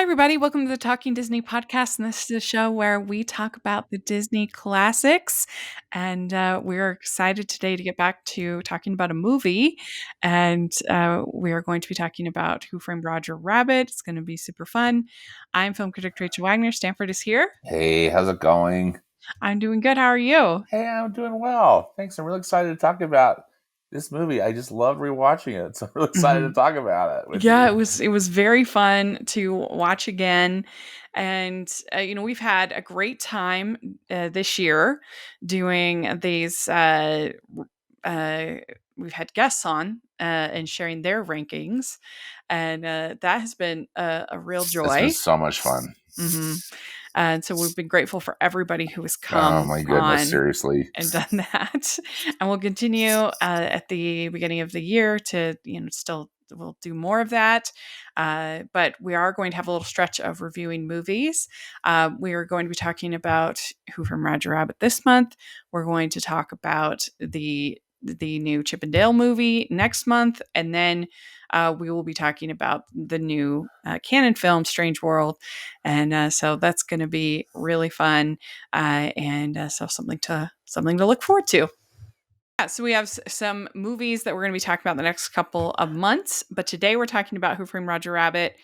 Hi, everybody. Welcome to the Talking Disney podcast. And this is a show where we talk about the Disney classics. And we're excited today to get back to talking about a movie. And we are going to be talking about Who Framed Roger Rabbit. It's going to be super fun. I'm film critic Rachel Wagner. Stanford is here. Hey, how's it going? I'm doing good. How are you? Hey, I'm doing well. Thanks. I'm really excited to talk about this movie. I just love rewatching it. So I'm really excited to talk about it with Yeah, you. it was very fun to watch again, and we've had a great time this year doing these. We've had guests on and sharing their rankings, and that has been a real It's been joy. so much fun. hmm And so we've been grateful for everybody who has Oh come my goodness, on seriously. and done that. And we'll continue at the beginning of the year to, still we'll do more of that. But we are going to have a little stretch of reviewing movies. We are going to be talking about Who Framed Roger Rabbit this month. We're going to talk about the new Chip and Dale movie next month, and then we will be talking about the new canon film Strange World, and so that's going to be really fun, and so something to look forward to. Yeah, so we have some movies that we're going to be talking about the next couple of months, but today we're talking about Who Framed Roger Rabbit,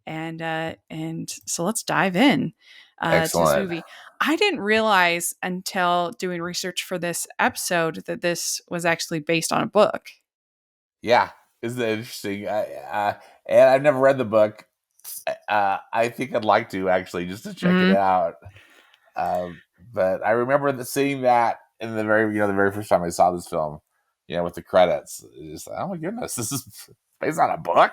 and so let's dive in to this Excellent. movie. I didn't realize until doing research for this episode that this was actually based on a book. Yeah, isn't that interesting? And I've never read the book. I think I'd like to actually just to check it out. But I remember seeing that in the very first time I saw this film. With the credits, it's like, oh my goodness, this is based on a book.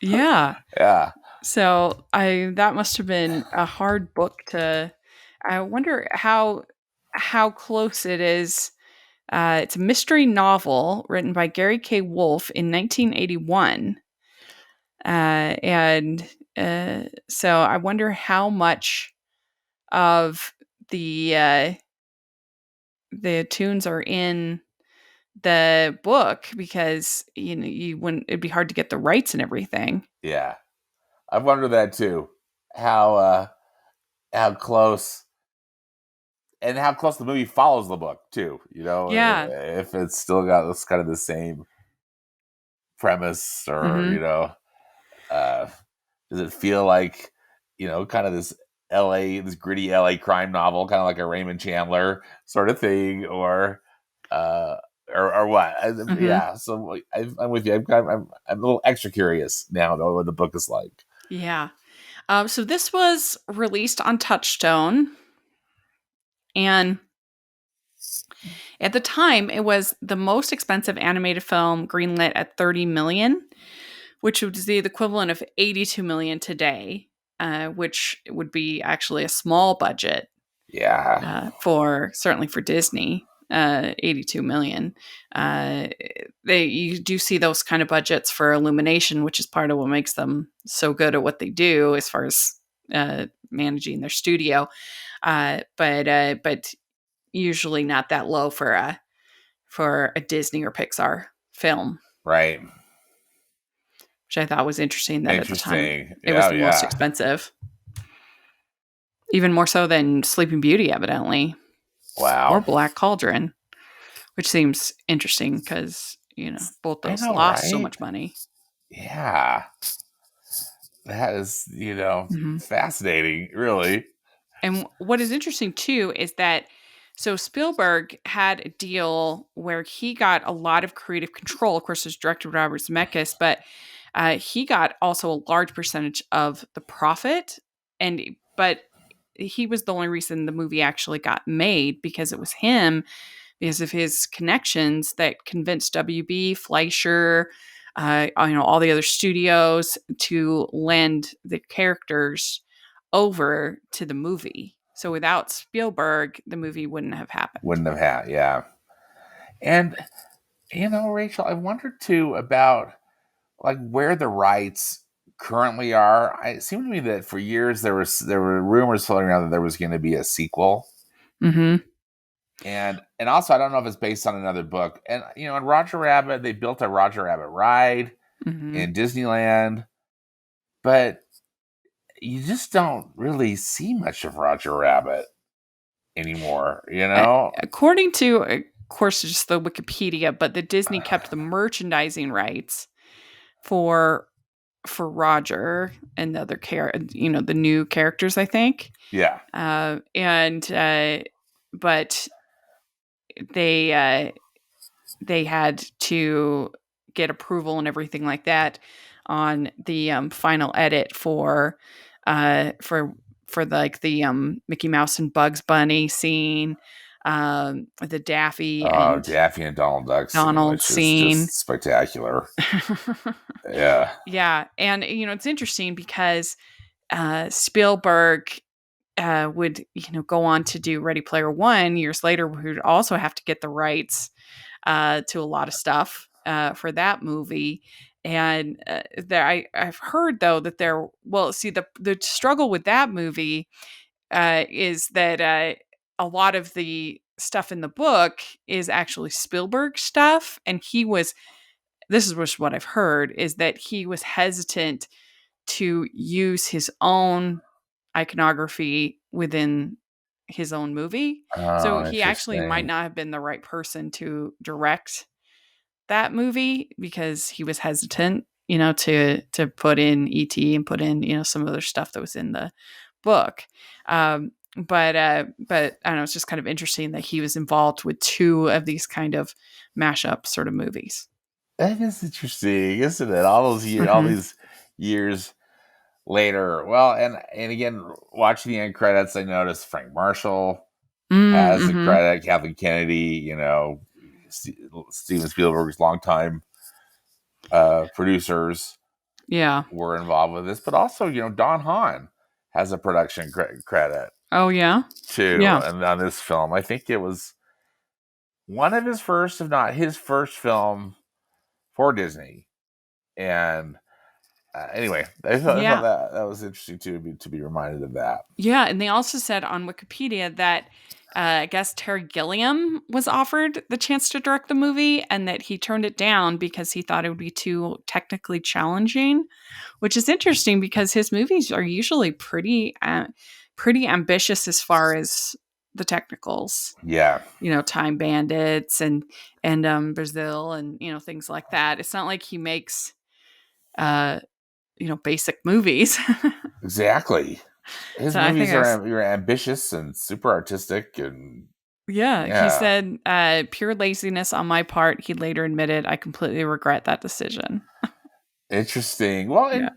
Yeah. Yeah. So that must have been a hard book to. I wonder how close it is. It's a mystery novel written by Gary K. Wolfe in 1981, and so I wonder how much of the the tunes are in the book, because you wouldn't. It'd be hard to get the rights and everything. Yeah. I've wondered that too. How close how close the movie follows the book too. Yeah. If it's still got this kind of the same premise, or hmm uh, does it feel like kind of this gritty LA crime novel, kind of like a Raymond Chandler sort of thing, uh, or what? hmm Yeah. So I'm with you. I'm a little extra curious now though what the book is like. Yeah. So this was released on Touchstone, and at the time, it was the most expensive animated film greenlit at 30 million, which would be the equivalent of 82 million today, which would be actually a small budget Yeah. for certainly for Disney. 82 million. You do see those kind of budgets for Illumination, which is part of what makes them so good at what they do as far as managing their studio. But usually not that low for a Disney or Pixar film, Right. which I thought was interesting that at the time Interesting. it was Yeah. the most Yeah. expensive, even more so than Sleeping Beauty, evidently, or Wow. Black Cauldron, which seems interesting because, both I those know, lost so right? much money. Yeah. That is, hmm fascinating, really. And what is interesting too is that so Spielberg had a deal where he got a lot of creative control. Of course, there's director Robert Zemeckis, but he got also a large percentage of the profit. But he was the only reason the movie actually got made, because it was him, because of his connections, that convinced WB, Fleischer, all the other studios to lend the characters over to the movie. So without Spielberg, the movie wouldn't have happened. Wouldn't have had, yeah. And Rachel, I wondered too about like where the rights currently are. It seemed to me that for years there were rumors floating around that there was going to be a sequel, Mm-hmm. and also I don't know if it's based on another book. And in Roger Rabbit, they built a Roger Rabbit ride Mm-hmm. in Disneyland, but you just don't really see much of Roger Rabbit anymore, Uh, according to, of course, just the Wikipedia, but the Disney kept the merchandising rights for Roger and the other the new characters, I think. Yeah. And but they they had to get approval and everything like that on the final edit for uh for like the Mickey Mouse and Bugs Bunny scene, the Daffy and Daffy and Donald Duck scene, Donald which is scene. just spectacular. Yeah. Yeah, and it's interesting because Spielberg would go on to do Ready Player One years later, who would also have to get the rights to a lot of stuff for that movie. And I've heard though that the struggle with that movie is that a lot of the stuff in the book is actually Spielberg stuff, and this is just what I've heard, is that he was hesitant to use his own iconography within his own movie. So Oh, he actually might interesting. not have been the right person to direct that movie because he was hesitant, to put in ET and put in, some other stuff that was in the book. But I don't know, it's just kind of interesting that he was involved with two of these kind of mashup sort of movies. That is interesting, isn't it? All Hmm. these years later. Well, and again, watching the end credits, I noticed Frank Marshall has the Mm-hmm. credit, Kathleen Kennedy, Steven Spielberg's longtime producers Yeah. were involved with this, but also, Don Hahn has a production credit Oh yeah. too, Yeah. and on this film, I think it was one of his first, if not his first film for Disney. And anyway, I thought Yeah. that was interesting too, to be reminded of that. Yeah, and they also said on Wikipedia that I guess Terry Gilliam was offered the chance to direct the movie and that he turned it down because he thought it would be too technically challenging, which is interesting because his movies are usually pretty ambitious as far as the technicals. Yeah, Time Bandits and Brazil and things like that. It's not like he makes uh basic movies. exactly. His So I think movies I was are ambitious and super artistic, and Yeah, he yeah, said, pure laziness on my part. He later admitted, I completely regret that decision. interesting. Well, Yeah. and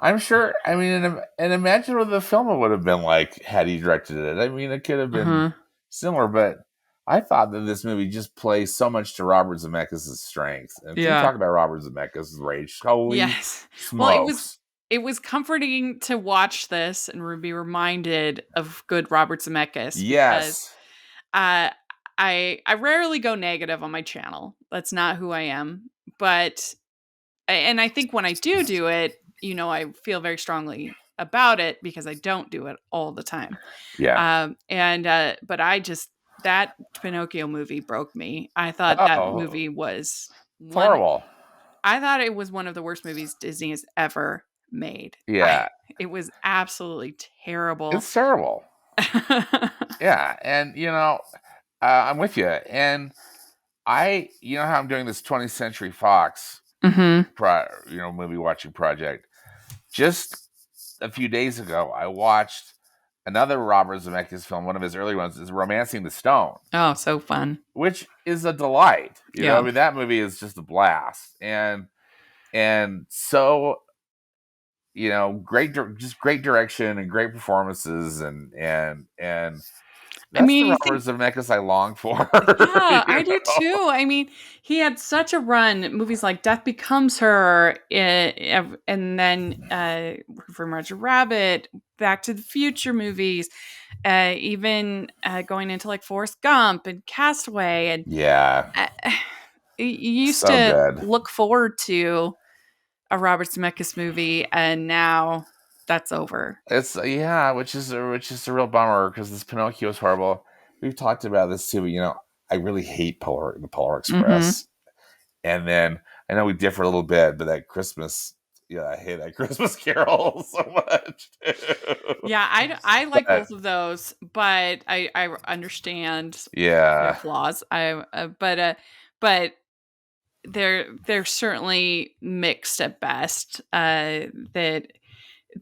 I'm sure. I mean, and imagine what the film would have been like had he directed it. I mean, it could have been Uh-huh. similar, but I thought that this movie just plays so much to Robert Zemeckis' strengths. And can we Yeah. talk about Robert Zemeckis' rage? Holy Yes. Well, smokes! it was comforting to watch this and be reminded of good Robert Zemeckis because Yes, uh, I rarely go negative on my channel. That's not who I am. But and I think when I do it, I feel very strongly about it because I don't do it all the time. yeah. And but that Pinocchio movie broke me. I thought that Oh, movie was it's one. horrible. I thought it was one of the worst movies Disney has ever made. Yeah, It was absolutely terrible. it's terrible. Yeah, and I'm with you. And how I'm doing this 20th Century Fox Hmm. movie watching project. Just a few days ago, I watched another Robert Zemeckis film. One of his early ones is *Romancing the Stone*, Oh, so fun. which is a delight. I Yeah. mean, that movie is just a blast, and so just great direction and great performances, and I that's the mean, you Robert think Zemeckis I long for. Yeah, I you do know? too. I mean, he had such a run. Movies like Death Becomes Her, and then from Roger Rabbit, Back to the Future movies, even going into like Forrest Gump and Castaway. And Yeah, uh, you used so to good. look forward to a Robert Zemeckis movie, and now that's over. It's which is a real bummer because this Pinocchio is horrible. We've talked about this too. But, I really hate the Polar Hmm. Express. And then I know we differ a little bit, but that Christmas, Yeah, I hate that Christmas Carol so much. Yeah, I like But both of those, but I understand their yeah, flaws. But they're certainly mixed at best. That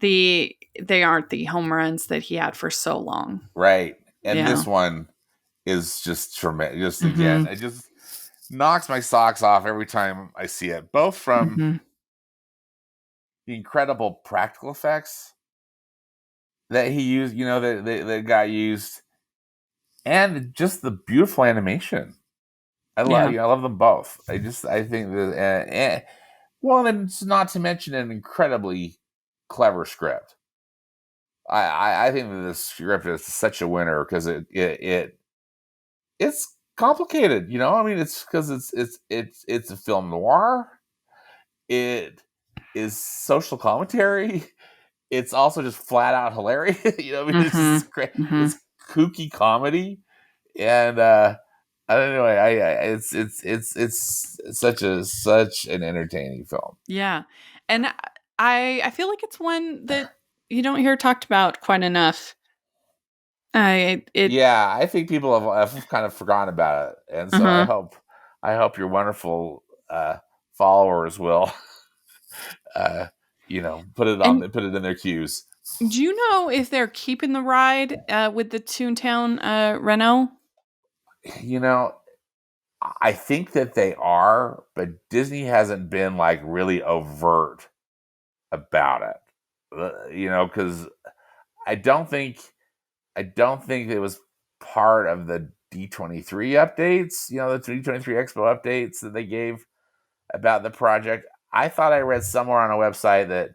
they aren't the home runs that he had for so long. right. And Yeah. this one is just tremendous. Just again, Mhm. it just knocks my socks off every time I see it. Both from Mhm. the incredible practical effects that he used, that got used, and just the beautiful animation. Yeah. I love them both. I think that, well, and it's not to mention an incredibly clever script. I think that the script is such a winner because it's complicated. I mean, it's because it's a film noir. It is social commentary. It's also just flat out hilarious. I mean, it's Mhm. just great. Mhm. It's kooky comedy, and I don't know. It's such an entertaining film. Yeah. And I feel like it's one that you don't hear talked about quite enough. I it Yeah, I think people have kind of forgotten about it, and so uh-huh. I hope your wonderful followers will uh, And put it in their queues. do you know if they're keeping the ride with the Toontown Reno? You know, I think that they are, but Disney hasn't been like really overt about it. Because I don't think I don't think it was part of the D23 updates. The D23 Expo updates that they gave about the project. I thought I read somewhere on a website that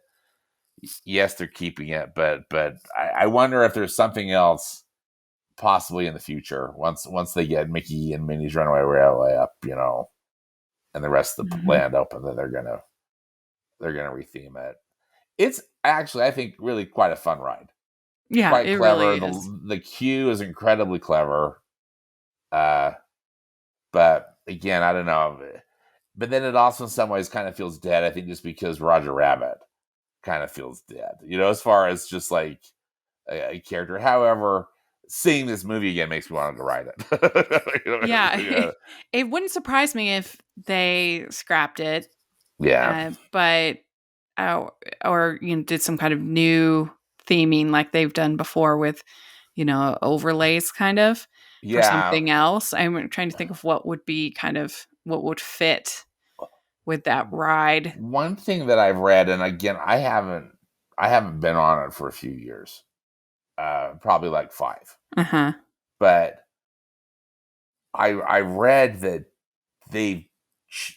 yes, they're keeping it, but I wonder if there's something else possibly in the future once they get Mickey and Minnie's Runaway Railway up, and the rest of the Mhm. land open, then they're gonna retheme it. It's actually, I think, really quite a fun ride. Yeah, Quite it really clever. is. The queue is incredibly clever. Uh, but again, I don't know. But then it also, in some ways, kind of feels dead. I think just because Roger Rabbit kind of feels dead. As far as just like a character. However, seeing this movie again makes me want to write it. Yeah, Yeah. it wouldn't surprise me if they scrapped it, Yeah. but uh, or did some kind of new theming like they've done before with overlays kind of for Yeah. something else. I'm trying to think of what would be kind of what would fit with that ride. One thing that I've read, and again, I haven't been on it for a few years, probably like 5, Uh huh. but I read that they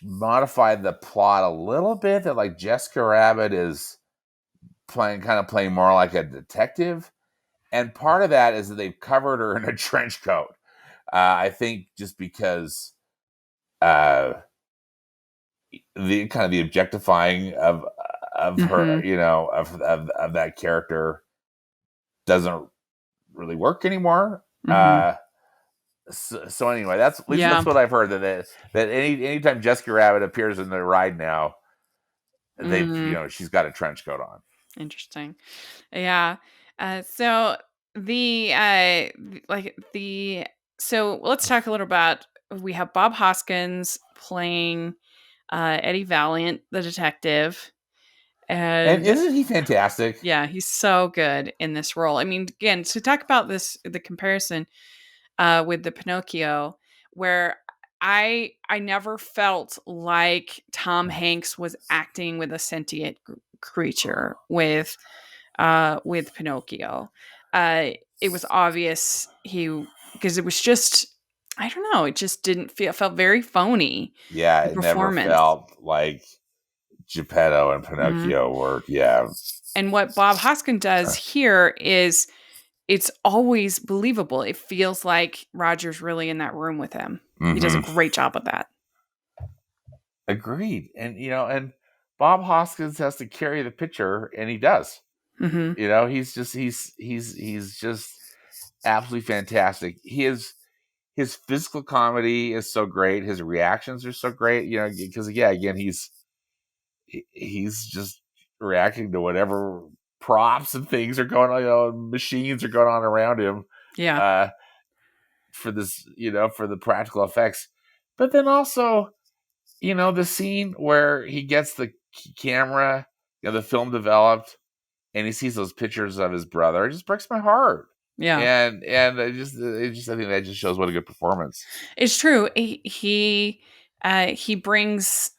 modified the plot a little bit. That like Jessica Rabbit is playing more like a detective, and part of that is that they've covered her in a trench coat. I think just because uh, the objectifying of her, Mm-hmm. of that character doesn't really work anymore. Mm-hmm. So anyway, that's at least Yeah. that's what I've heard, that anytime Jessica Rabbit appears in the ride now, Mm, she's got a trench coat on. interesting. Yeah. So the so let's talk a little about we have Bob Hoskins playing Eddie Valiant, the detective, And and isn't he fantastic? yeah, he's so good in this role. I mean, again, to talk about the comparison with the Pinocchio, where I never felt like Tom Hanks was acting with a sentient creature with Pinocchio. It was obvious because it was just I don't know, it just didn't feel felt very phony Yeah, the it never performance. felt like Geppetto and Mhm. Pinocchio were. Yeah. And what Bob Hoskin does here is it's always believable. It feels like Roger's really in that room with him. He does a Hmm. great job of that. Agreed. And Bob Hoskins has to carry the picture, and he does. Mhm. He's just absolutely fantastic. His physical comedy is so great. His reactions are so great. Because, yeah, again, he's just reacting to whatever props and things are going on, machines are going on around him, Yeah. uh, for this, for the practical effects. But then also, the scene where he gets the camera, the film developed, and he sees those pictures of his brother. It just breaks my heart. Yeah. And I think that just shows what a good performance. It's true. He brings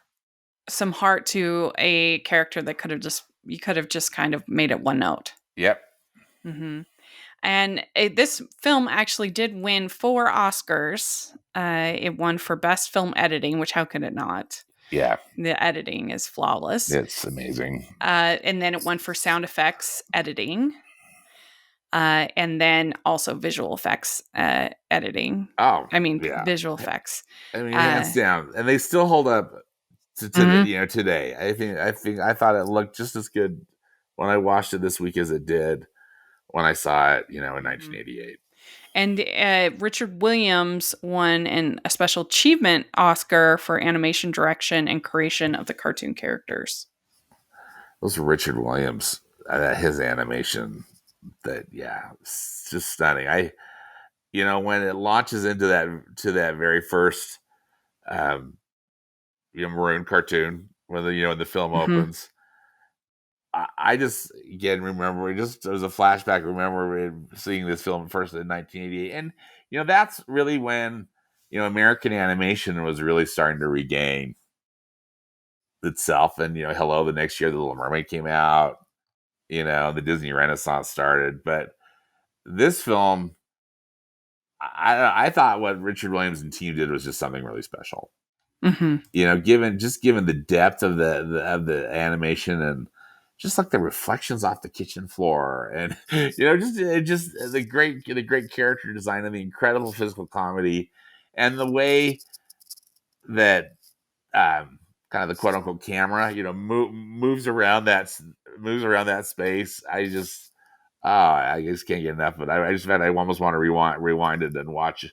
some heart to a character that you could have just kind of made it one note. Yep. Hmm. And this film actually did win 4 Oscars. It won for Best Film Editing, which how could it not? Yeah. The editing is flawless. It's amazing. And then it won for Sound Effects Editing. And then also visual effects editing. Oh, I mean, yeah. visual effects. I mean, Uh, hands down, and they still hold up to mhm. today. I thought it looked just as good when I watched it this week as it did when I saw it, in Mhm. 1988. And Richard Williams won a special achievement Oscar for animation direction and creation of the cartoon characters. Those Richard Williams, his animation, it's just stunning. When it launches into that very first, um, maroon cartoon when the film Hmm. opens. I just again remember just as a flashback. Remember seeing this film first in 1988, and that's really when American animation was really starting to regain itself. And hello, the next year the Little Mermaid came out. The Disney Renaissance started, but this film, I thought what Richard Williams and team did was just something really special. Hmm. Given the depth of the animation, and just like the reflections off the kitchen floor, and just the great character design and the incredible physical comedy, and the way that kind of the quote unquote camera moves around that space. I just can't get enough of it. I almost want to rewind it and watch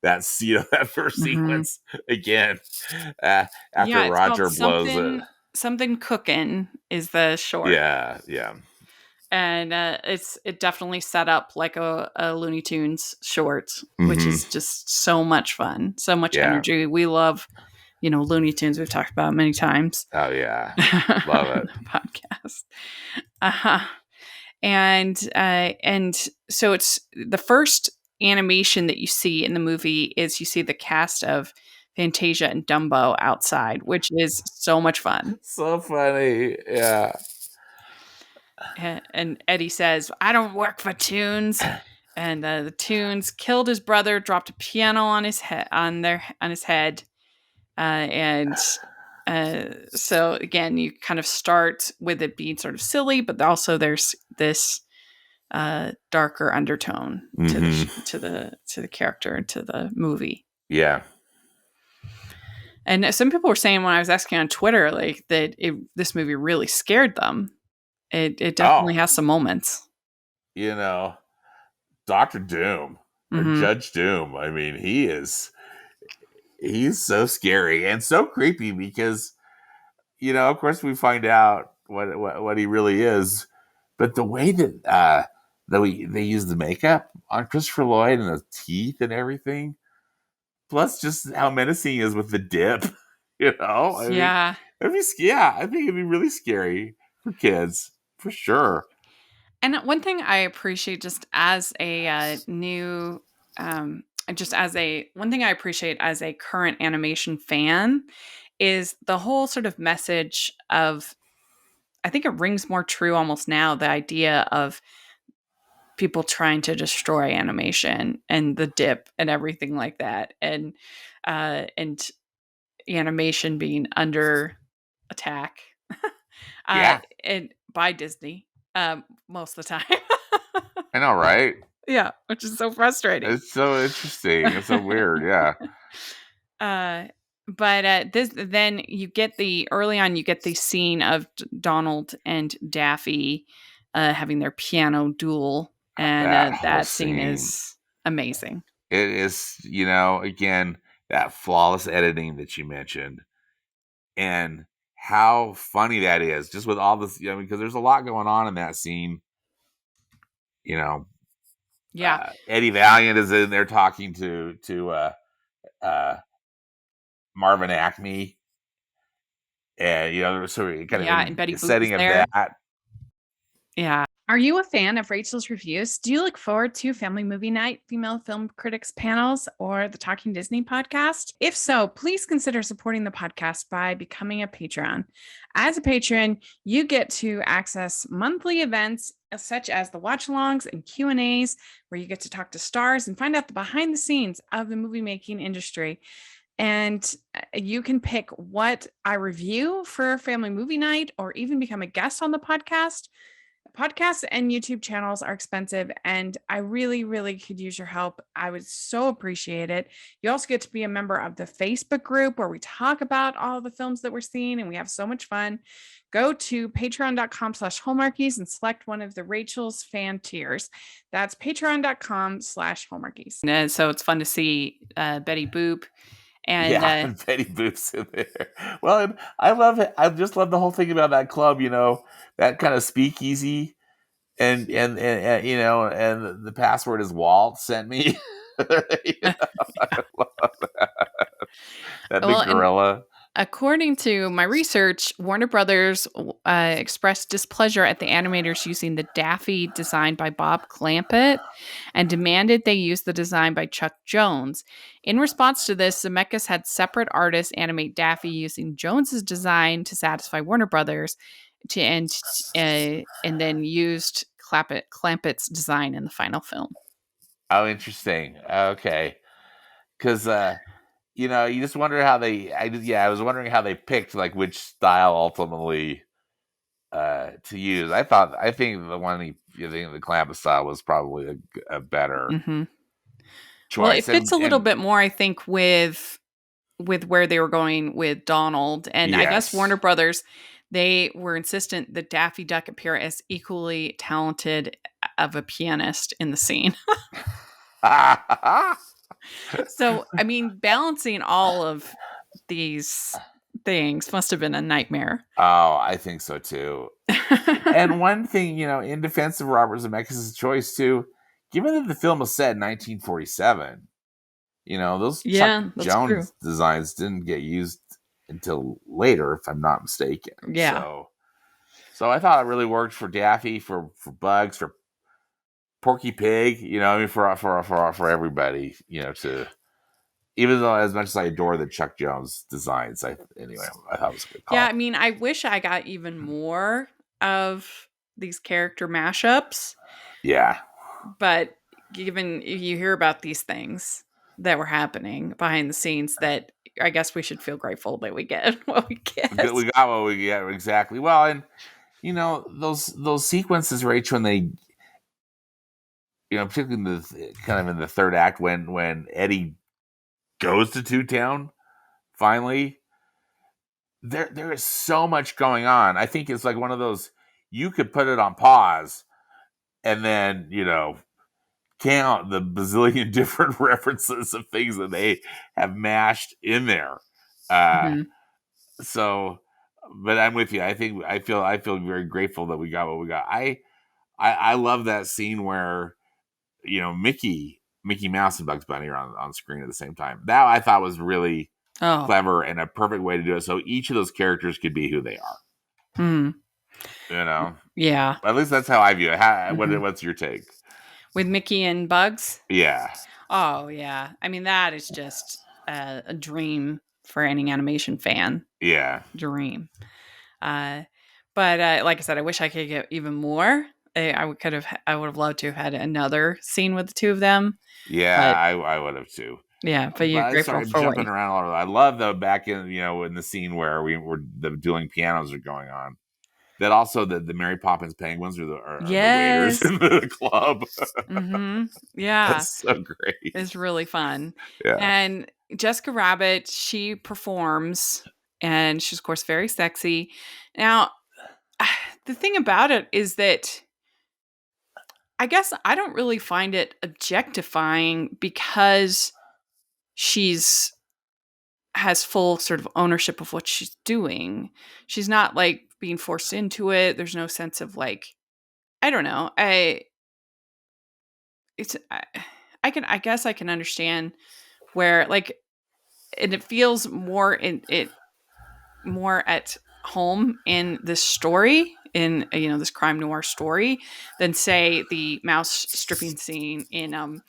that first Hmm. sequence again, uh, after Yeah, it's called Roger blows it. something cookin' is the short. Yeah, yeah, And it definitely set up like a Looney Tunes short, which hmm is just so much fun, so much yeah. energy. We love, Looney Tunes. We've talked about many times Oh yeah, on love it. the podcast. Uh-huh. And so it's the first animation that you see in the movie is you see the cast of Fantasia and Dumbo outside, which is so much fun. So funny. Yeah, And Eddie says, "I don't work for Tunes." And the Tunes killed his brother, dropped a piano on his head on his head, and so again, you kind of start with it being sort of silly, but also there's this darker undertone to hmm the character and to the movie. yeah. And some people were saying when I was asking on Twitter, like that this movie really scared them. It definitely Oh, has some moments. you know, Doctor Doom or Hmm. Judge Doom. I mean, he's so scary and so creepy because of course we find out what he really is, but the way that they use the makeup on Christopher Lloyd and the teeth and everything, plus just how menacing he is with the dip. I mean, Yeah. I think it'd be really scary for kids for sure. And one thing I appreciate just as a new, just as a one thing I appreciate as a current animation fan is the whole sort of message of, I think it rings more true almost now, the idea of people trying to destroy animation and the dip and everything like that. And animation being under attack uh, Yeah, and by Disney most of the time. I know, right? Yeah, which is so frustrating. It's so interesting. It's so weird. Yeah, uh, but this then you get the early on you get the scene of Donald and Daffy having their piano duel, and that whole that scene scene. is amazing. It is, again, that flawless editing that you mentioned, and how funny that is, just with all this, because there's a lot going on in that scene. You know, Yeah. Eddie Valiant is in there talking to uh, Marvin Acme, and so kind of Yeah. in And Betty the Boop is setting of there. that. Yeah. Are you a fan of Rachel's reviews? Do you look forward to Family Movie Night, Female Film Critics panels, or the Talking Disney podcast? If so, please consider supporting the podcast by becoming a Patreon. As a patron, you get to access monthly events such as the watch-alongs and Q&As, where you get to talk to stars and find out the behind the scenes of the movie making industry. And you can pick what I review for Family Movie Night or even become a guest on the podcast. Podcasts and YouTube channels are expensive, and I really, really could use your help. I would so appreciate it. You also get to be a member of the Facebook group where we talk about all the films that we're seeing, and we have so much fun. Go to patreon.com/hallmarkies and select one of the Rachel's fan tiers. That's patreon.com/hallmarkies. And so it's fun to see Betty Boop and Yeah, and Betty Boop's in there. Well, and I love it. I just love the whole thing about that club. That kind of speakeasy, and and the password is Walt sent me. I love that well, big and gorilla. according to my research, Warner Brothers expressed displeasure at the animators using the Daffy design by Bob Clampett and demanded they use the design by Chuck Jones. In response to this, Zemeckis had separate artists animate Daffy using Jones's design to satisfy Warner Brothers, and then used Clampett's design in the final film. Oh, interesting. Okay, because you just wonder how they. I was wondering how they picked like which style ultimately to use. I think the one the Clampett style was probably a better Mm-hmm. Well, it choice, fits a little and bit more, I think, with where they were going with Donald. And I guess Warner yes. Brothers, they were insistent that Daffy Duck appear as equally talented of a pianist in the scene. Oh, So, I mean, balancing all of these things must have been a nightmare. I think so too. And one thing, in defense of Robert Zemeckis' choice too, given that the film was set in 1947, those Chuck Yeah, that's true. Jones designs didn't get used until later, if I'm not mistaken. Yeah. So I thought it really worked for Daffy, for Bugs, for Porky Pig. I mean, for everybody. To even though as much as I adore the Chuck Jones designs, I thought it was a good Yeah, call. I mean, I wish I got even more of these character mashups. Yeah, But given you hear about these things that were happening behind the scenes, that I guess we should feel grateful that we get what we get. we got what we get exactly. Well, and those sequences, Rach, when they, particularly in the kind of in the third act when Eddie goes to Two Town finally, there is so much going on. I think it's like one of those you could put it on pause and then count the bazillion different references of things that they have mashed in there. Uh, Mhm. so, but I'm with you. I feel very grateful that we got what we got. I love that scene where Mickey Mouse and Bugs Bunny are on screen at the same time. That I thought was really Oh, clever and a perfect way to do it. So each of those characters could be who they are. hmm. You know, Yeah. at least that's how I view it. Mhm. What's your take? With Mickey and Bugs. Yeah, Oh, yeah. I mean, that is just a dream for any animation fan. yeah, Dream. Uh, but like I said, I wish I could get even more. I would have loved to have had another scene with the two of them. yeah. But I would have too. yeah, but you're But grateful sorry, I'm for what jumping around all over. I love the back in the scene where we were the dueling pianos are going on. That also the Mary Poppins penguins are the waiters Yes. in the club. Mm-hmm. Yeah. That's so great. It's really fun. Yeah. And Jessica Rabbit, she performs and she's of course very sexy. Now, the thing about it is that I guess I don't really find it objectifying because she's has full sort of ownership of what she's doing. She's not like being forced into it. There's no sense of like, I don't know. It's I guess I can understand where like, and it feels more in it more at home in this story, in this crime noir story, than say the mouse stripping scene in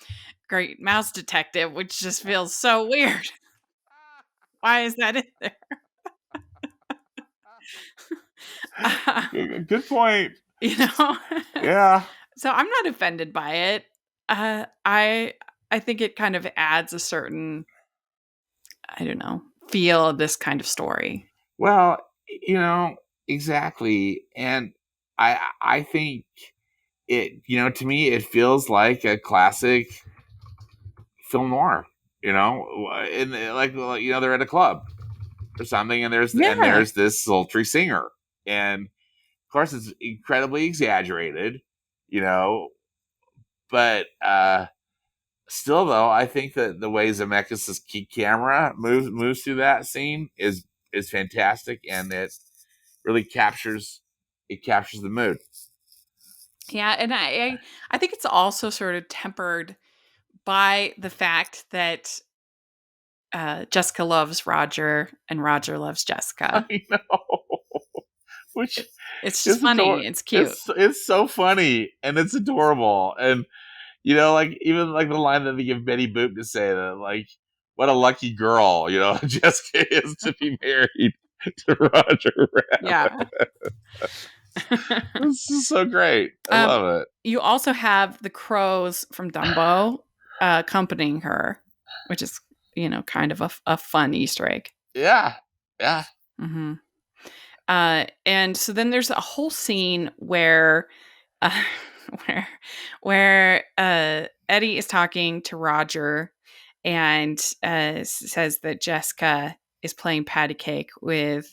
Great Mouse Detective, which just feels so weird. Why is that in there? Uh, Good point. you know. Yeah. So I'm not offended by it. I think it kind of adds a certain, I don't know, feel of this kind of story. Well, exactly. And I think to me it feels like a classic film noir. And they're at a club or something, and Yeah. there's this sultry singer, and of course it's incredibly exaggerated, you know, but still though, I think that the way Zemeckis' key camera moves through that scene is fantastic, and really captures the mood. Yeah, and I think it's also sort of tempered by the fact that Jessica loves Roger and Roger loves Jessica. I know, which It's just is funny. adorable. It's cute. It's so funny and it's adorable, and like even like the line that they give Betty Boop to say that, like, what a lucky girl, Jessica is to be married to Roger Rabbit. Yeah. This is so great. I um, love it. you also have the crows from Dumbo accompanying her, which is kind of a fun Easter egg. Yeah, yeah. Hmm. And so then there's a whole scene where uh, where Eddie is talking to Roger and says that Jessica is playing patty cake with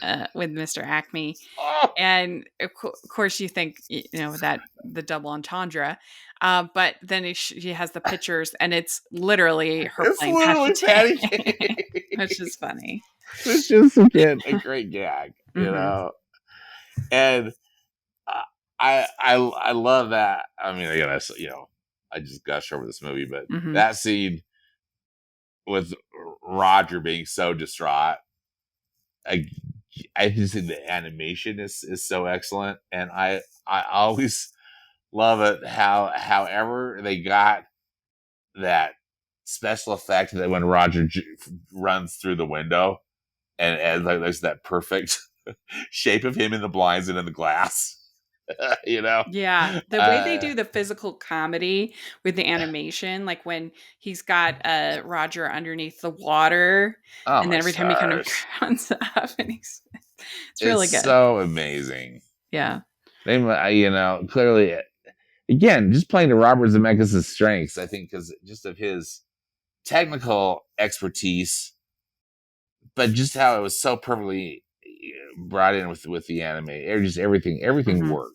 Mr. Acme, Oh, and of course you think that the double entendre, but then she has the pictures and it's literally her it's playing patty literally patty cake, which cake. is funny. It's just again a great gag, Hmm. and I love that. I mean, again, I just gush over this movie, but Hmm. that scene with Roger being so distraught, I I just think the animation is so excellent, and I always love it however they got that special effect that when Roger runs through the window, and like there's that perfect shape of him in the blinds and in the glass. you know, Yeah, the way they uh, do the physical comedy with the animation, like when he's got Roger underneath the water, oh and my then every time he kind of stars, comes up, and it's it's really good. so amazing. Yeah. Clearly, again, just playing to Robert Zemeckis' strengths, I think, because just of his technical expertise, but just how it was so perfectly brought in with the anime. Just everything Hmm. worked.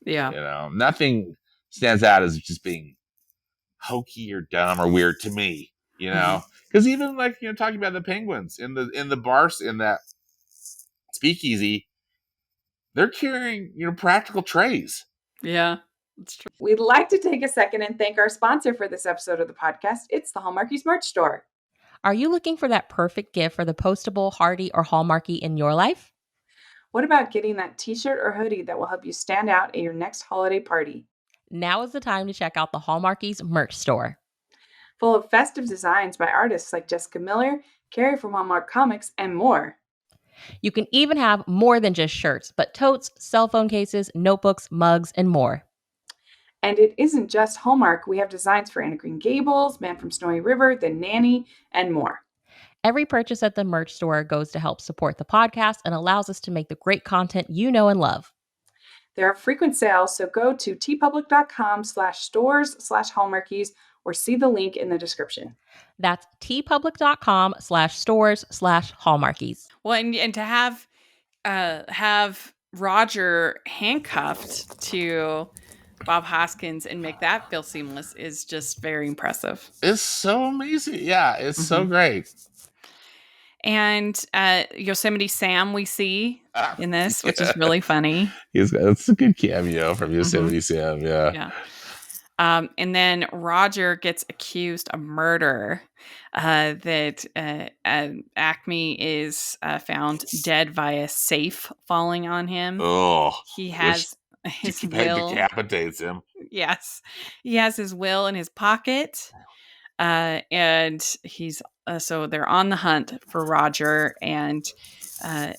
Yeah. Nothing stands out as just being hokey or dumb or weird to me. Hmm. Because even like talking about the penguins in the bars in that speakeasy, they're carrying practical trays. Yeah. That's true. We'd like to take a second and thank our sponsor for this episode of the podcast. It's the Hallmarkies merch store. Are you looking for that perfect gift for the postable, hardy, or Hallmarky in your life? What about getting that t-shirt or hoodie that will help you stand out at your next holiday party? Now is the time to check out the Hallmarkies merch store. Full of festive designs by artists like Jessica Miller, Carrie from Hallmark Comics, and more. You can even have more than just shirts, but totes, cell phone cases, notebooks, mugs, and more. And it isn't just Hallmark. We have designs for Anna Green Gables, Man from Snowy River, The Nanny, and more. Every purchase at the merch store goes to help support the podcast and allows us to make the great content you know and love. There are frequent sales, so go to tpublic.com/stores/hallmarkies or see the link in the description. That's tpublic.com/stores/hallmarkies. Well, and to have Roger handcuffed to Bob Hoskins and make that feel seamless is just very impressive. It's so amazing. Yeah, it's so Hmm. great. And Yosemite Sam we see in this, which is Yeah. really funny. That's a good cameo from Mhm. Yosemite Sam. Yeah. Yeah. And then Roger gets accused of murder. That Acme is found dead via safe falling on him. Oh, He which has his will. decapitates him. Yes, he has his will in his pocket. And he's so they're on the hunt for Roger, and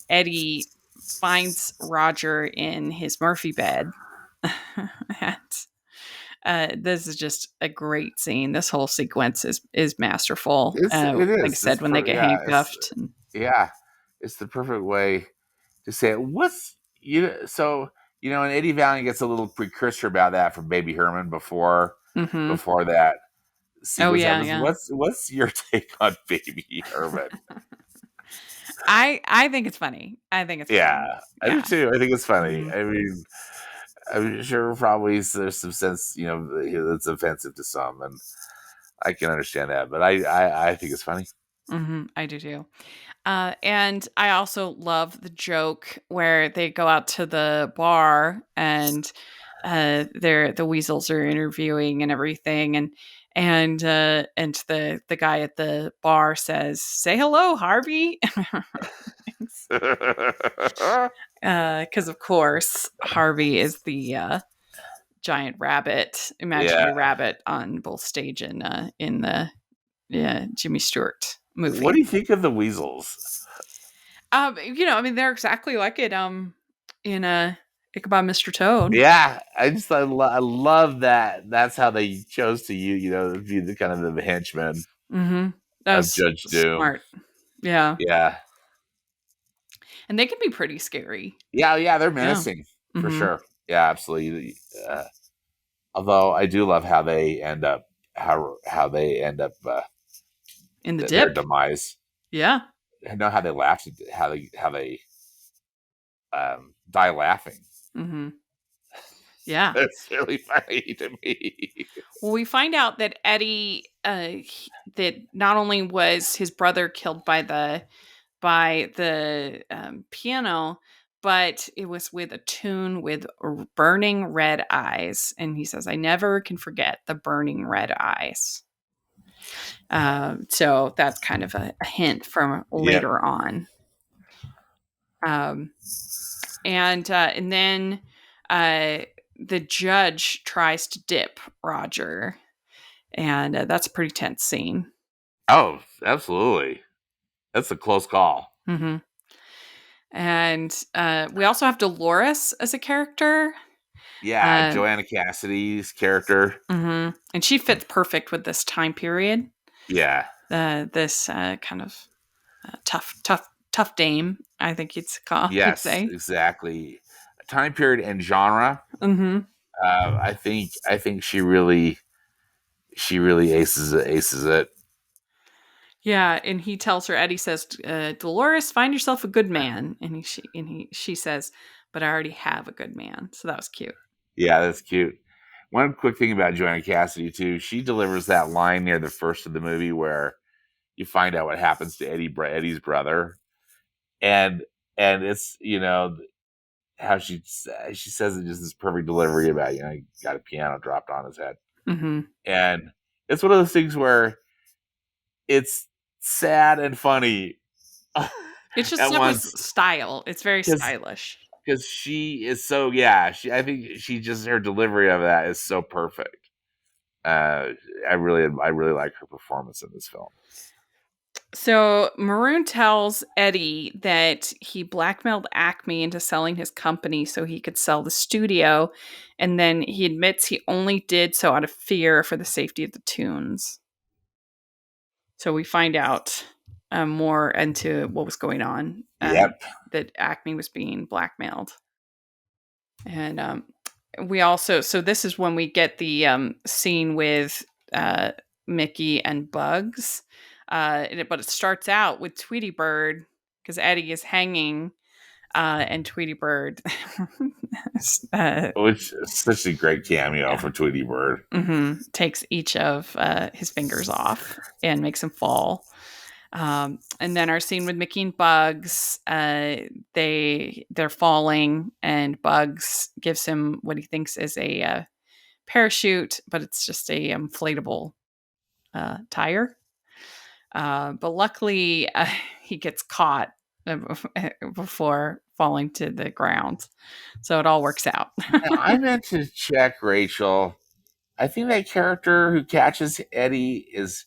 Eddie finds Roger in his Murphy bed. And this is just a great scene. This whole sequence is masterful. It Like I is. said, when they get handcuffed. And, Yeah. It's the perfect way to say it. And Eddie Valiant gets a little precursor about that from Baby Herman before mhm. that Oh sequence yeah, happens. yeah. What's your take on Baby Herman? I think it's funny. I think it's funny. Yeah, I do Yeah. too. I think it's funny. Mhm. I mean, I'm sure probably there's some sense, that's offensive to some, and I can understand that. But I think it's funny. I do too. And I also love the joke where they go out to the bar and the weasels are interviewing and everything, and the guy at the bar says, "Say hello, Harvey," because of course Harvey is the giant rabbit, Yeah. imaginary rabbit on both stage and in the Jimmy Stewart What movie. do you think of the weasels? I mean, they're exactly like it. In Ichabod Mr. Toad. Yeah, I love that. That's how they chose to be the kind of the henchmen Mm-hmm. That of was Judge Doom. smart. Yeah, Yeah, and they can be pretty scary. yeah, they're Yeah. menacing for Mm-hmm. sure. Yeah, absolutely. Although I do love how they end up In the their dip. demise. Yeah. I know how they laughed, how they die laughing. Mm-hmm. Yeah. That's really funny to me. Well, we find out that Eddie, that not only was his brother killed by the piano, but it was with a tune with burning red eyes, and he says, "I never can forget the burning red eyes." So that's kind of a hint from Yep. later on. Um, and then the judge tries to dip Roger, and that's a pretty tense scene. Oh, absolutely. That's a close call. Mm-hmm. And we also have Dolores as a character. Yeah, Joanna Cassidy's character. Mm-hmm. And she fits perfect with this time period. Yeah. This kind of tough dame, I think you'd Yes, say. exactly. Time period and genre. Mm-hmm. I think she really aces it. Yeah, and he tells her, Eddie says, "Dolores, find yourself a good man," and she says, "But I already have a good man." So that was cute. Yeah, that's cute. One quick thing about Joanna Cassidy too, she delivers that line near the first of the movie where you find out what happens to Eddie's brother, and it's how she says it, just this perfect delivery about he got a piano dropped on his head, Mm-hmm. and it's one of those things where it's sad and funny It's just at Deborah's once style. It's very because stylish. she is so I think she just her delivery of that is so perfect. I really like her performance in this film. So Maroon tells Eddie that he blackmailed Acme into selling his company so he could sell the studio, and then he admits he only did so out of fear for the safety of the tunes. So we find out more into what was going on. Yep. That Acme was being blackmailed, and we also this is when we get the scene with Mickey and Bugs. But it starts out with Tweety Bird because Eddie is hanging, and Tweety Bird Which is such a great cameo for Tweety Bird. takes each of his fingers off and makes him fall. And then our scene with Mickey and Bugs, they're falling, and Bugs gives him what he thinks is a parachute, but it's just a inflatable tire. But luckily, he gets caught before falling to the ground, so it all works out. Now, I meant to check, Rachel. I think that character who catches Eddie is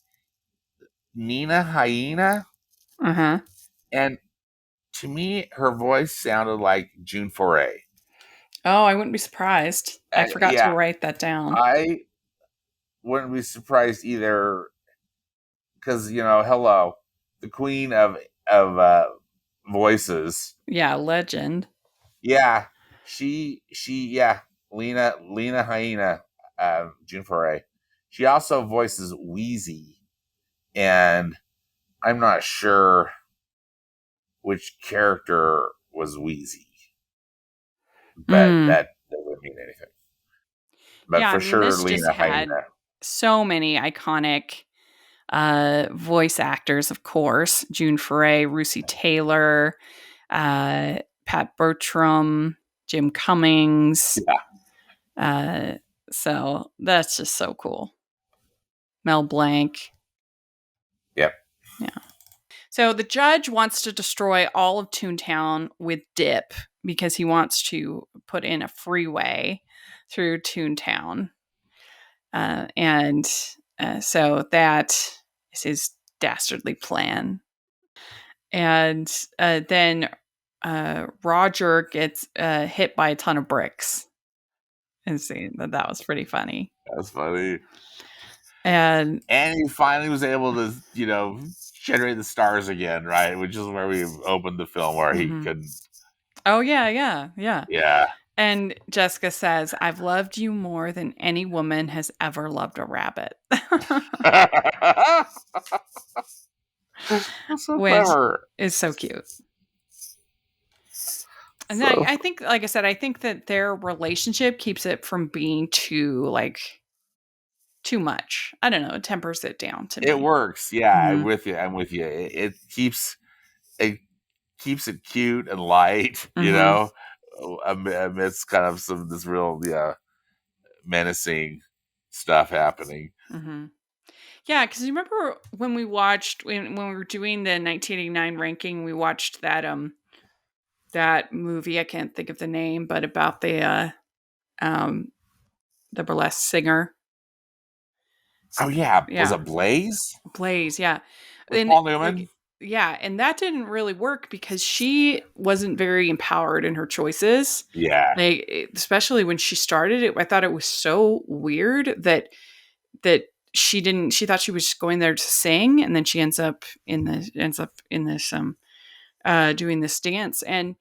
Nina Hyena, Uh huh. and to me, her voice sounded like June Foray. Oh, I wouldn't be surprised. I forgot to Yeah, write that down. I wouldn't be surprised either, because hello, the queen of voices. Yeah, legend. Yeah, yeah, Lena Hyena, June Foray. She also voices Wheezy, and I'm not sure which character was Wheezy, but Mm. that doesn't mean anything. But Yeah, I for mean, sure, this just Lena had Hyena. so many iconic voice actors, of course. June Foray, Russi Taylor, Pat Bertram, Jim Cummings. Yeah. So that's just so cool. Mel Blanc. Yep. Yeah. So the judge wants to destroy all of Toontown with dip because he wants to put in a freeway through Toontown. And so that is his dastardly plan. And then Roger gets hit by a ton of bricks. And see that was pretty funny. That's funny. And he finally was able to, generate the stars again, right? Which is where we opened the film, where he couldn't. Oh yeah. Yeah. And Jessica says, "I've loved you more than any woman has ever loved a rabbit." That's so Which clever. is so cute. And So, I think, like I said, I think that their relationship keeps it from being too much. I don't know. It tempers it down to it me. works. Yeah, Mhm. I'm with you. It keeps it cute and light, Mhm. amidst kind of some this real menacing stuff happening. Mhm. Yeah, because you remember when we watched when we were doing the 1989 ranking, we watched that movie. I can't think of the name, but about um the burlesque singer. Oh yeah, was Yeah, it Blaze Blaze. Yeah, with and Paul Newman? like yeah, and that didn't really work because she wasn't very empowered in her choices. Yeah, Especially when she started it, I thought it was so weird that she didn't. She thought she was just going there to sing, and then she ends up in this doing this dance. And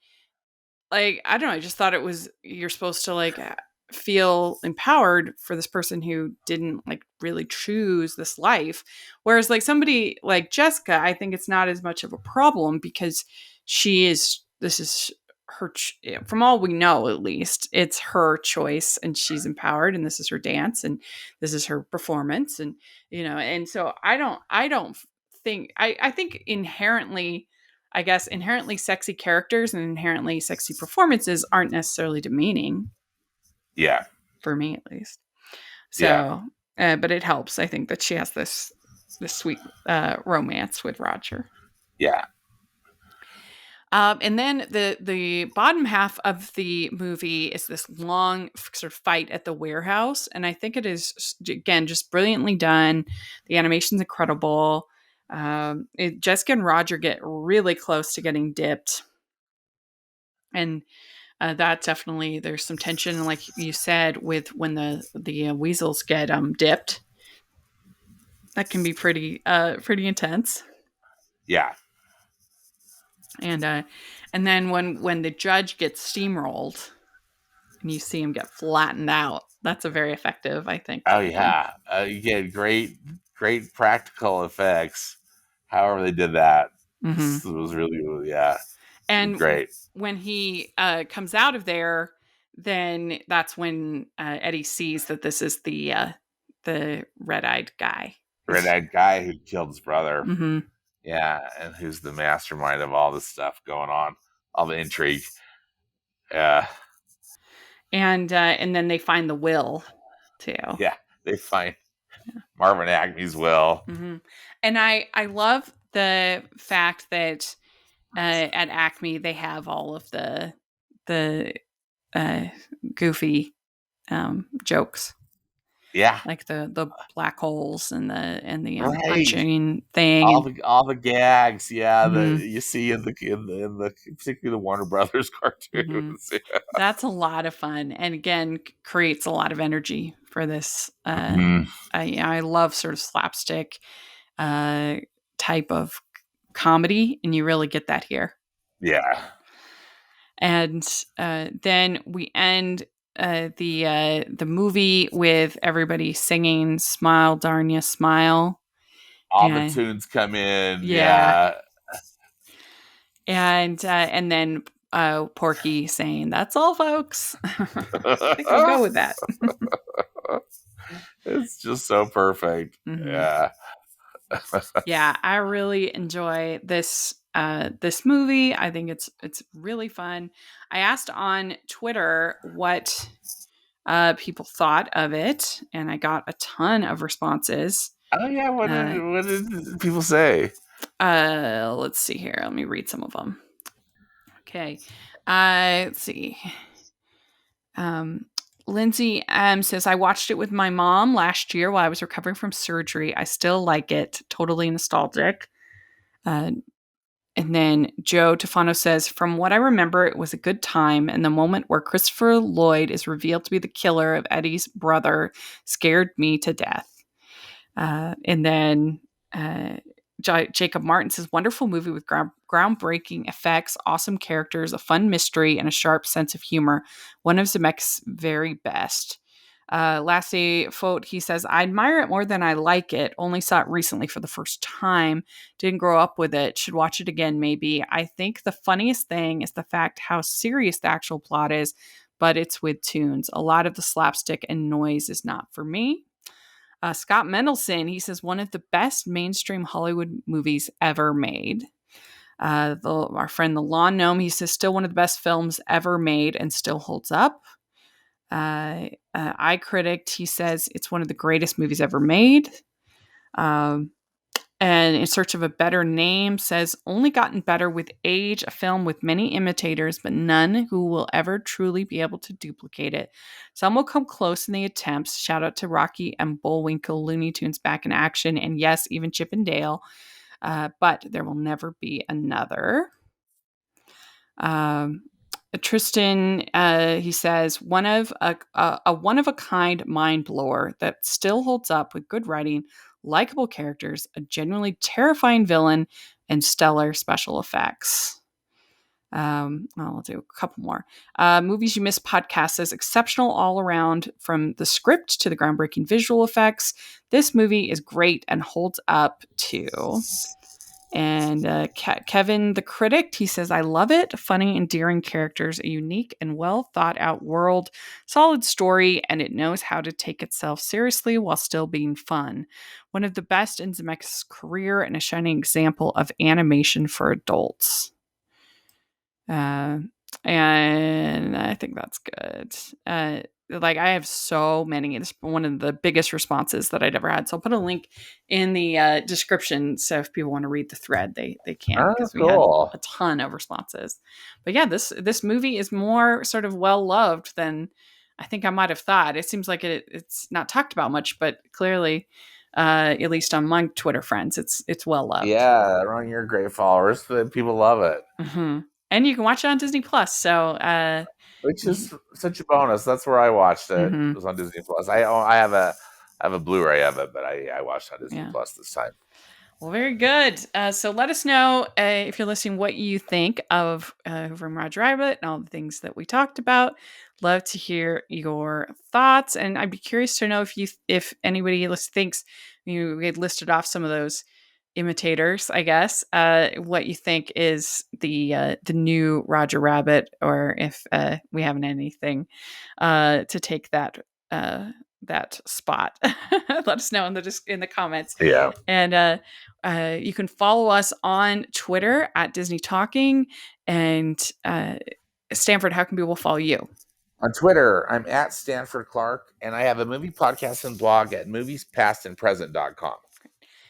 I don't know, I just thought it was, you're supposed to feel empowered for this person who didn't really choose this life, whereas somebody like Jessica, I think it's not as much of a problem because this is from all we know, at least it's her choice, and she's empowered, and this is her dance, and this is her performance, and and so I don't think, I think inherently, I guess inherently sexy characters and inherently sexy performances aren't necessarily demeaning, yeah, for me at least. yeah, So, but it helps, I think, that she has this sweet romance with Roger. yeah. And then the bottom half of the movie is this long sort of fight at the warehouse, and I think it is, again, just brilliantly done. The animation's incredible. Jessica and Roger get really close to getting dipped, and that definitely, there's some tension, and like you said, with when the weasels get dipped, that can be pretty intense. Yeah. And then when the judge gets steamrolled and you see him get flattened out, that's a very effective, I think, Oh scene. yeah. You get great practical effects. However they did that, Hmm. it was really, yeah, And great. when he comes out of there, then that's when Eddie sees that this is the red-eyed guy. Red-eyed guy who killed his brother. Mm-hmm. Yeah, and who's the mastermind of all this stuff going on, all the intrigue. Yeah, And then they find the will too. yeah. They find Marvin Agnews will. Mm-hmm. And I love the fact that at Acme they have all of the uh, goofy jokes, Yeah, like the black holes and the right. punching thing. And All the gags, yeah, mm-hmm, that you see in the particularly the Warner Brothers mm-hmm. cartoons. That's a lot of fun, and again, creates a lot of energy for this. Mhm. I love sort of slapstick uh, type of comedy, and you really get that here. Yeah, And then we end the movie with everybody singing "Smile, Darnya, Smile." all the And tunes come in. yeah, Yeah, and then Porky saying, "That's all, folks." I think I'll go with that. it's just so perfect. Hmm. Yeah. Yeah, I really enjoy this movie. I think it's really fun. I asked on Twitter what people thought of it, and I got a ton of responses. Oh yeah, Uh, what did people say? let's see here. Let me read some of them. Okay. Let's see. Um, Lindsay says, I watched it with my mom last year while I was recovering from surgery. I still like it. Totally nostalgic. Uh, and then Joe Tefano says, from what I remember, it was a good time. And the moment where Christopher Lloyd is revealed to be the killer of Eddie's brother scared me to death. And then uh, Jacob Martin says, wonderful movie with groundbreaking effects, awesome characters, a fun mystery, and a sharp sense of humor. One of Zemeckis' very best. Lastly, Fote, he says, I admire it more than I like it. Only saw it recently for the first time. Didn't grow up with it. Should watch it again, maybe. I think the funniest thing is the fact how serious the actual plot is, but it's with tunes. A lot of the slapstick and noise is not for me. Scott Mendelson, he says, one of the best mainstream Hollywood movies ever made. Our friend the Lawn Gnome, he says, still one of the best films ever made and still holds up. iCritic, he says, it's one of the greatest movies ever made. Um, and In Search of a Better Name says, only gotten better with age, a film with many imitators, but none who will ever truly be able to duplicate it. Some will come close in the attempts. Shout out to Rocky and Bullwinkle, Looney Tunes back in action, and yes, even Chip and Dale. But there will never be another. Um, Tristan, he says, a one of a kind mind blower that still holds up with good writing, likable characters, a genuinely terrifying villain, and stellar special effects. I'll do a couple more. Movies You Missed podcast says exceptional all around from the script to the groundbreaking visual effects. This movie is great and holds up too. And Kevin the Critic, he says, I love it. Funny, endearing characters, a unique and well thought out world, solid story, and it knows how to take itself seriously while still being fun. One of the best in Zemeckis' career and a shining example of animation for adults. Uh, and I think that's good. Like I have so many. It's one of the biggest responses that I'd ever had. So I'll put a link in the description, so if people want to read the thread, they can, Oh, because we had cool. a ton of responses. But yeah, this movie is more sort of well loved than I think I might have thought. It seems like it's not talked about much, but clearly, at least among Twitter friends, it's well loved. Yeah, among your great followers, people love it, Hmm. And you can watch it on Disney Plus. So, which is such a bonus. That's where I watched it. mm-hmm, It was on Disney Plus. I have a Blu-ray of it, but I watched it on Disney yeah. Plus this time. Well, very good. So let us know if you're listening what you think of from Roger Rabbit and all the things that we talked about. Love to hear your thoughts, and I'd be curious to know if anybody thinks we had listed off some of those imitators, I guess. What you think is the new Roger Rabbit, or if we haven't anything to take that that spot. Let us know in the comments. Yeah. And you can follow us on Twitter at Disney Talking. And Stanford, how can people follow you? On Twitter, I'm at Stanford Clark, and I have a movie podcast and blog at moviespastandpresent.com.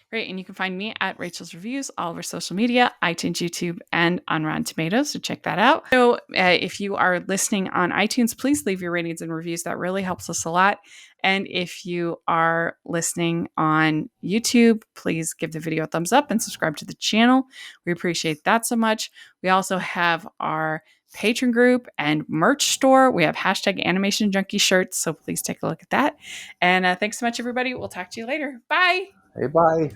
Great. And you can find me at Rachel's Reviews, all over social media, iTunes, YouTube, and on Rotten Tomatoes. So check that out. So if you are listening on iTunes, please leave your ratings and reviews. That really helps us a lot. And if you are listening on YouTube, please give the video a thumbs up and subscribe to the channel. We appreciate that so much. We also have our Patreon group and merch store. We have #Animation Junkie shirts. So please take a look at that. And thanks so much, everybody. We'll talk to you later. Bye. Hey, bye.